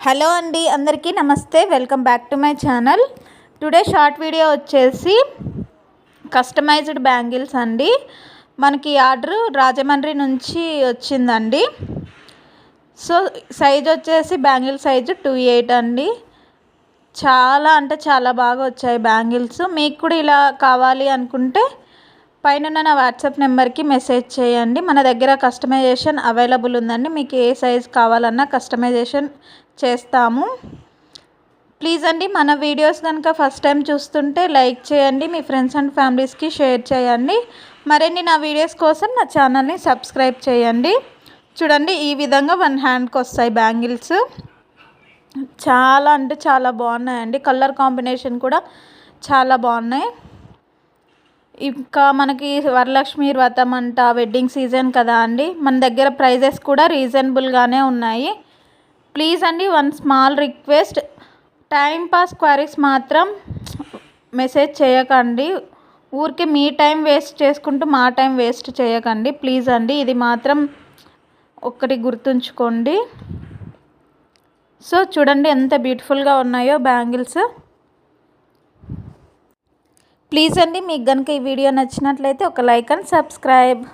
Hello అండి, అందరికీ నమస్తే. Welcome back to my channel. Today short video వచ్చేసి కస్టమైజ్డ్ బ్యాంగిల్స్ అండి. మనకి ఆర్డర్ రాజమండ్రి నుంచి వచ్చిందండి. సో సైజ్ వచ్చేసి బ్యాంగిల్ సైజు 28 అండి. చాలా అంటే చాలా బాగా వచ్చాయి బ్యాంగిల్స్. మీకు కూడా ఇలా కావాలి అనుకుంటే పైన నా వాట్సాప్ నెంబర్కి మెసేజ్ చేయండి. మన దగ్గర కస్టమైజేషన్ అవైలబుల్ ఉందండి. మీకు ఏ సైజ్ కావాలన్నా కస్టమైజేషన్ చేస్తాము. ప్లీజ్ అండి, మన వీడియోస్ కనుక ఫస్ట్ టైం చూస్తుంటే లైక్ చేయండి, మీ ఫ్రెండ్స్ అండ్ ఫ్యామిలీస్కి షేర్ చేయండి. మరిన్ని నా వీడియోస్ కోసం నా ఛానల్ని సబ్స్క్రైబ్ చేయండి. చూడండి, ఈ విధంగా 1 హ్యాండ్కి వస్తాయి బ్యాంగిల్స్. చాలా అంటే చాలా బాగున్నాయండి. కలర్ కాంబినేషన్ కూడా చాలా బాగున్నాయి. ఇంకా మనకి వరలక్ష్మి వ్రతం అంట, వెడ్డింగ్ సీజన్ కదా అండి, మన దగ్గర ప్రైజెస్ కూడా రీజనబుల్గానే ఉన్నాయి. ప్లీజ్ అండి, one small request, time pass queries మాత్రం మెసేజ్ చేయకండి. ఊరికే మీ టైం వేస్ట్ చేసుకుంటూ మా టైం వేస్ట్ చేయకండి ప్లీజ్ అండి. ఇది మాత్రం ఒక్కటి గుర్తుంచుకోండి. సో చూడండి ఎంత బ్యూటిఫుల్గా ఉన్నాయో బ్యాంగిల్స్. ప్లీజ్ అండి, మీకు కనుక ఈ వీడియో నచ్చినట్లయితే ఒక లైక్ అండ్ సబ్స్క్రైబ్.